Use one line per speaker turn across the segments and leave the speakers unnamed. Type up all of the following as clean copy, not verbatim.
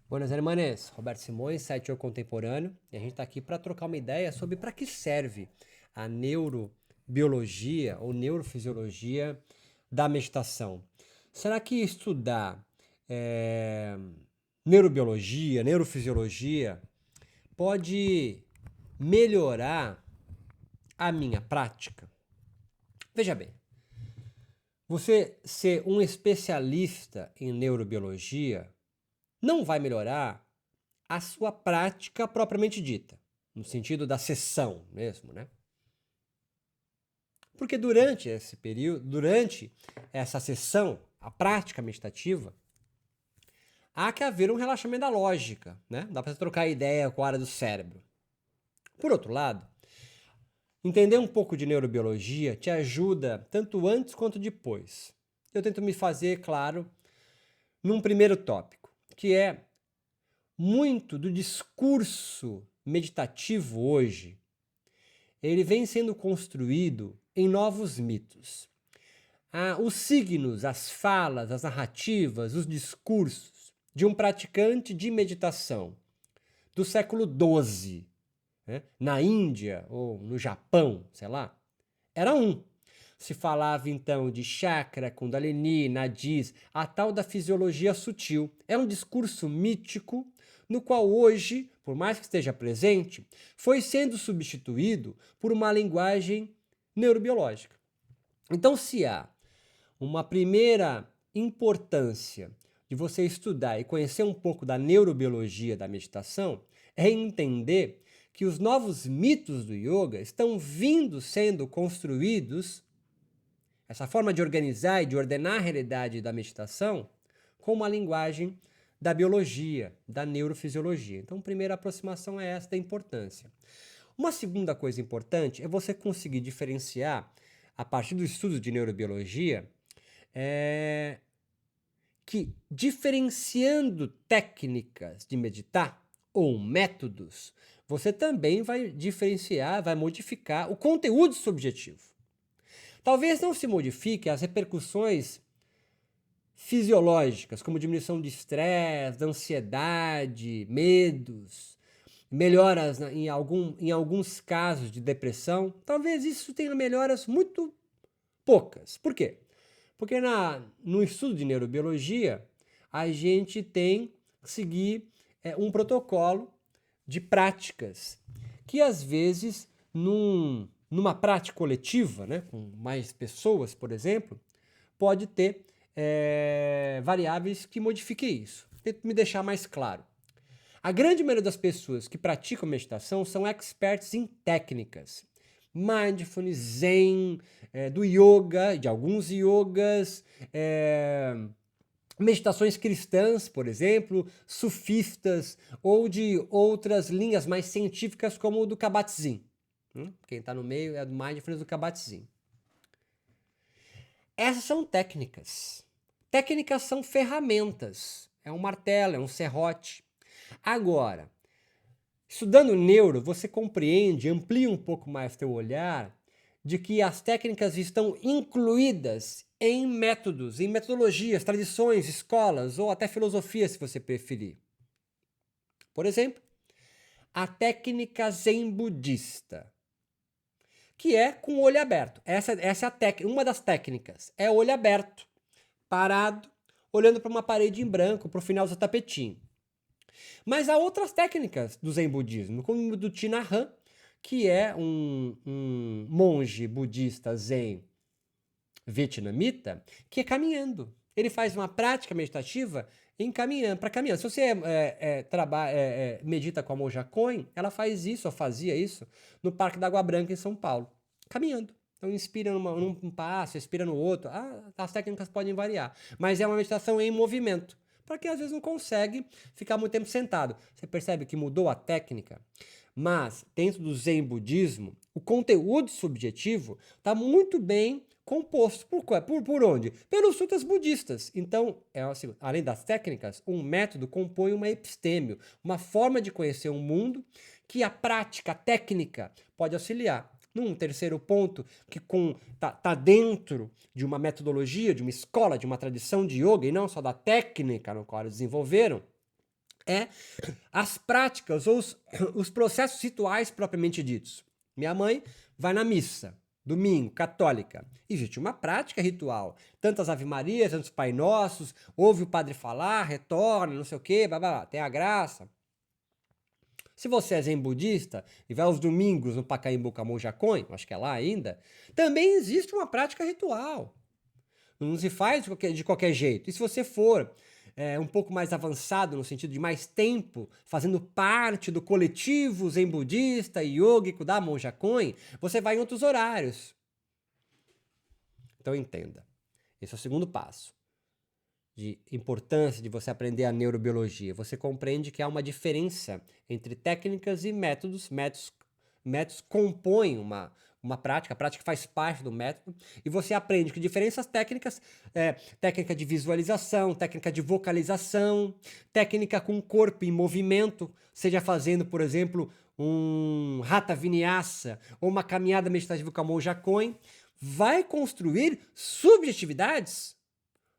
Buenas hermanas, Roberto Simões, site Eu Contemporâneo, e a gente está aqui para trocar uma ideia sobre para que serve a neurobiologia ou neurofisiologia da meditação. Será que estudar eh, neurobiologia, neurofisiologia pode melhorar a minha prática? Veja bem, você ser um especialista em neurobiologia não vai melhorar a sua prática propriamente dita, no sentido da sessão mesmo, né? Porque durante esse período, durante essa sessão, a prática meditativa, há que haver um relaxamento da lógica, né? Dá para você trocar ideia com a área do cérebro. Por outro lado, entender um pouco de neurobiologia te ajuda tanto antes quanto depois. Eu tento me fazer claro num primeiro tópico, que é muito do discurso meditativo hoje, ele vem sendo construído em novos mitos. Os signos, as falas, as narrativas, os discursos de um praticante de meditação do século XII, né, na Índia ou no Japão, sei lá, era um. Se falava então de chakra, kundalini, nadis, a tal da fisiologia sutil. É um discurso mítico no qual hoje, por mais que esteja presente, foi sendo substituído por uma linguagem neurobiológica. Então, se há uma primeira importância de você estudar e conhecer um pouco da neurobiologia da meditação, é entender que os novos mitos do yoga estão vindo sendo construídos, essa forma de organizar e de ordenar a realidade da meditação, com uma linguagem da biologia, da neurofisiologia. Então, a primeira aproximação é essa da importância. Uma segunda coisa importante é você conseguir diferenciar, a partir do estudo de neurobiologia, que diferenciando técnicas de meditar ou métodos, você também vai diferenciar, vai modificar o conteúdo subjetivo. Talvez não se modifique as repercussões fisiológicas, como diminuição de estresse, da ansiedade, medos, melhoras em alguns casos de depressão. Talvez isso tenha melhoras muito poucas. Por quê? Porque no estudo de neurobiologia, a gente tem que seguir um protocolo de práticas que, às vezes, numa prática coletiva, né, com mais pessoas, por exemplo, pode ter variáveis que modifiquem isso. Tento me deixar mais claro. A grande maioria das pessoas que praticam meditação são experts em técnicas. Mindfulness, Zen, do yoga, de alguns yogas, meditações cristãs, por exemplo, sufistas, ou de outras linhas mais científicas, como o do Kabat-Zinn. Quem está no meio é do Mindfulness do Kabat-Zinn. Essas são técnicas. Técnicas são ferramentas. É um martelo, é um serrote. Agora, estudando neuro, você compreende, amplia um pouco mais teu olhar de que as técnicas estão incluídas em métodos, em metodologias, tradições, escolas ou até filosofia, se você preferir. Por exemplo, a técnica zen budista, que é com o olho aberto. Essa é uma das técnicas. É o olho aberto, parado, olhando para uma parede em branco, para o final do tapetinho. Mas há outras técnicas do Zen budismo, como o do Thich que é um monge budista Zen vietnamita, que é caminhando. Ele faz uma prática meditativa para caminhando. Se você medita com a Monja Coen, ela faz isso, ou fazia isso, no Parque da Água Branca, em São Paulo, caminhando. Então inspira num passo, expira no outro. As técnicas podem variar, mas é uma meditação em movimento, para quem às vezes não consegue ficar muito tempo sentado. Você percebe que mudou a técnica? Mas, dentro do Zen budismo, o conteúdo subjetivo está muito bem composto. Por onde? Pelos sutras budistas. Então, assim, além das técnicas, um método compõe uma epistêmio, uma forma de conhecer o mundo que a prática, a técnica, pode auxiliar. Num terceiro ponto, que tá dentro de uma metodologia, de uma escola, de uma tradição de yoga, e não só da técnica no qual eles desenvolveram, é as práticas ou os processos rituais propriamente ditos. Minha mãe vai na missa, domingo, católica. Existe uma prática ritual. Tantas Ave Marias, tantos Pai Nossos, ouve o padre falar, retorna, não sei o quê, blá, blá, blá, tem a graça. Se você é zen budista e vai aos domingos no Pacaembu Camonjacões, acho que é lá ainda, também existe uma prática ritual. Não se faz de qualquer jeito. E se você for um pouco mais avançado, no sentido de mais tempo, fazendo parte do coletivo zen budista e yógico da Monjacões, você vai em outros horários. Então entenda. Esse é o segundo passo de importância de você aprender a neurobiologia. Você compreende que há uma diferença entre técnicas e métodos. Métodos compõem uma prática, a prática faz parte do método, e você aprende que diferentes técnicas, técnica de visualização, técnica de vocalização, técnica com o corpo em movimento, seja fazendo, por exemplo, um Hatha Vinyasa ou uma caminhada meditativa com a Monjacões, vai construir subjetividades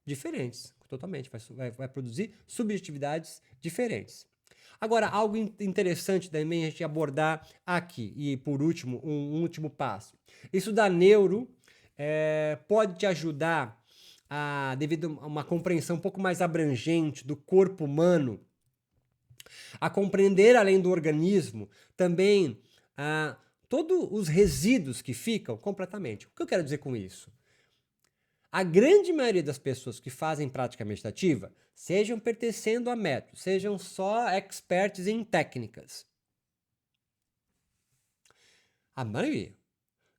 diferentes, totalmente, vai produzir subjetividades diferentes. Agora, algo interessante também a gente abordar aqui, e por último, um último passo. Isso da neuro pode te ajudar, devido a uma compreensão um pouco mais abrangente do corpo humano, a compreender além do organismo também todos os resíduos que ficam completamente. O que eu quero dizer com isso? A grande maioria das pessoas que fazem prática meditativa, sejam pertencendo a método, sejam só experts em técnicas, a maioria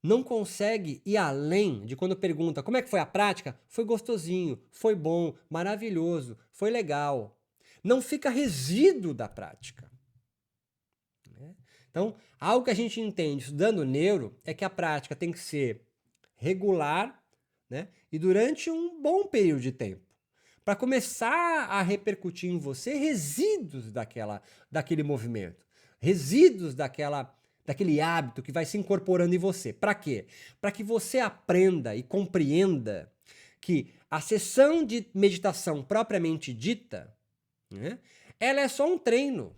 não consegue ir além de quando pergunta como é que foi a prática? Foi gostosinho, foi bom, maravilhoso, foi legal. Não fica resíduo da prática. Então, algo que a gente entende estudando neuro é que a prática tem que ser regular, né? E durante um bom período de tempo, para começar a repercutir em você resíduos daquele movimento, resíduos daquele hábito que vai se incorporando em você. Para quê? Para que você aprenda e compreenda que a sessão de meditação propriamente dita, né, ela é só um treino.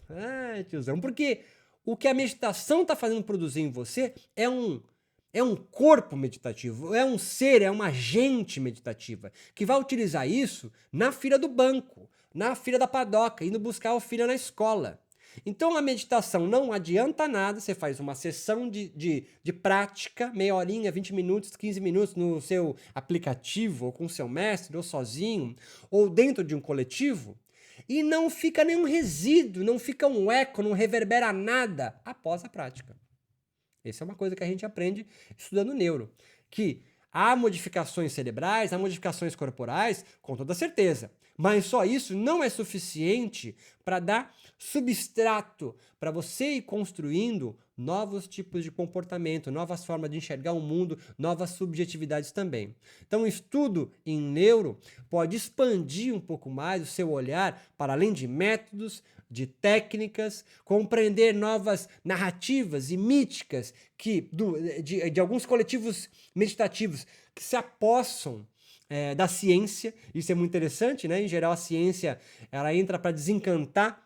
Tiozão, porque o que a meditação está fazendo produzir em você é um corpo meditativo, é um ser, é uma agente meditativa, que vai utilizar isso na fila do banco, na fila da padoca, indo buscar o filho na escola. Então a meditação não adianta nada, você faz uma sessão de prática, meia horinha, 20 minutos, 15 minutos no seu aplicativo, ou com seu mestre, ou sozinho, ou dentro de um coletivo, e não fica nenhum resíduo, não fica um eco, não reverbera nada após a prática. Essa é uma coisa que a gente aprende estudando neuro, que há modificações cerebrais, há modificações corporais, com toda certeza, mas só isso não é suficiente para dar substrato para você ir construindo novos tipos de comportamento, novas formas de enxergar o mundo, novas subjetividades também. Então, o estudo em neuro pode expandir um pouco mais o seu olhar para além de métodos, de técnicas, compreender novas narrativas e míticas de alguns coletivos meditativos que se apossam da ciência. Isso é muito interessante, né? Em geral, a ciência ela entra para desencantar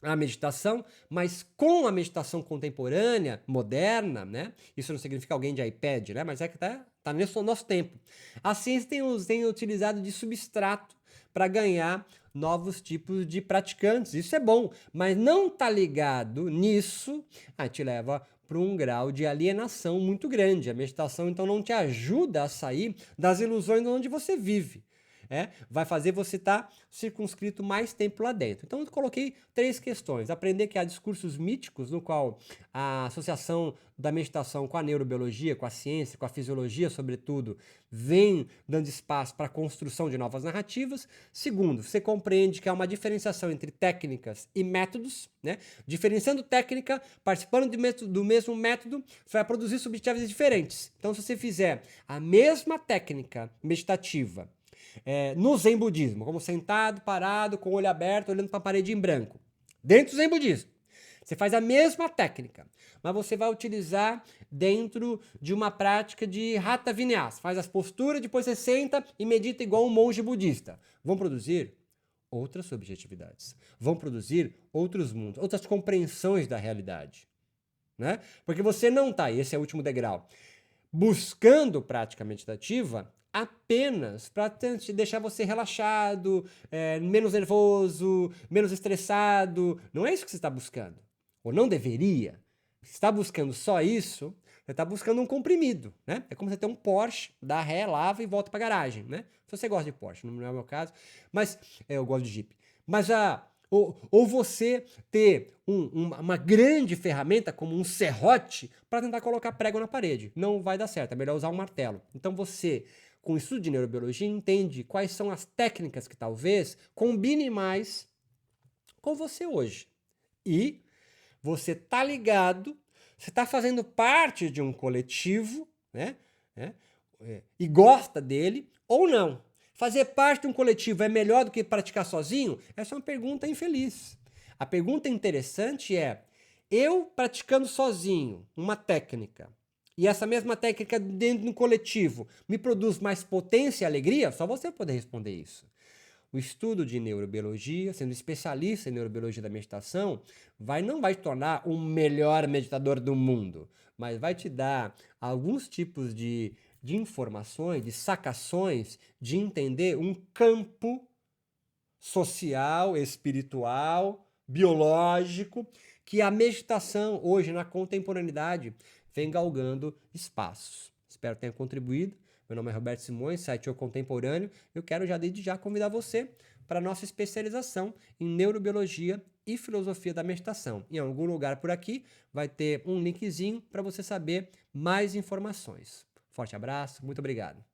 a meditação, mas com a meditação contemporânea, moderna, né? Isso não significa alguém de iPad, né? Mas é que tá nesse nosso tempo. A ciência tem utilizado de substrato para ganhar novos tipos de praticantes. Isso é bom, mas não tá ligado nisso, te leva para um grau de alienação muito grande. A meditação, então, não te ajuda a sair das ilusões onde você vive. Vai fazer você estar circunscrito mais tempo lá dentro. Então eu coloquei 3 questões. Aprender que há discursos míticos no qual a associação da meditação com a neurobiologia, com a ciência, com a fisiologia, sobretudo, vem dando espaço para a construção de novas narrativas. Segundo, você compreende que há uma diferenciação entre técnicas e métodos, né? Diferenciando técnica, participando do mesmo método, você vai produzir subjetividades diferentes. Então, se você fizer a mesma técnica meditativa no Zen Budismo, como sentado, parado, com o olho aberto, olhando para a parede em branco. Dentro do Zen Budismo, você faz a mesma técnica, mas você vai utilizar dentro de uma prática de Hatha Vinyasa. Faz as posturas, depois você senta e medita igual um monge budista. Vão produzir outras subjetividades, vão produzir outros mundos, outras compreensões da realidade, né? Porque você não está, esse é o último degrau, buscando prática meditativa apenas para deixar você relaxado, menos nervoso, menos estressado. Não é isso que você está buscando. Ou não deveria. Se você está buscando só isso, você está buscando um comprimido, né? É como você ter um Porsche, dá ré, lava e volta para a garagem, né? Se você gosta de Porsche, não é o meu caso, mas eu gosto de Jeep. Mas ou você ter uma grande ferramenta como um serrote para tentar colocar prego na parede. Não vai dar certo, é melhor usar um martelo. Então você, com o estudo de neurobiologia, entende quais são as técnicas que talvez combinem mais com você hoje. E você tá ligado, você tá fazendo parte de um coletivo, né? E gosta dele ou não. Fazer parte de um coletivo é melhor do que praticar sozinho? Essa é uma pergunta infeliz. A pergunta interessante é: eu praticando sozinho uma técnica e essa mesma técnica dentro do coletivo me produz mais potência e alegria? Só você poder responder isso. O estudo de neurobiologia, sendo especialista em neurobiologia da meditação, não vai te tornar o melhor meditador do mundo, mas vai te dar alguns tipos de informações, de sacações, de entender um campo social, espiritual, biológico, que a meditação hoje na contemporaneidade vem galgando espaços. Espero que tenha contribuído. Meu nome é Roberto Simões, site O Contemporâneo. Eu quero desde já convidar você para a nossa especialização em neurobiologia e filosofia da meditação. Em algum lugar por aqui vai ter um linkzinho para você saber mais informações. Forte abraço, muito obrigado.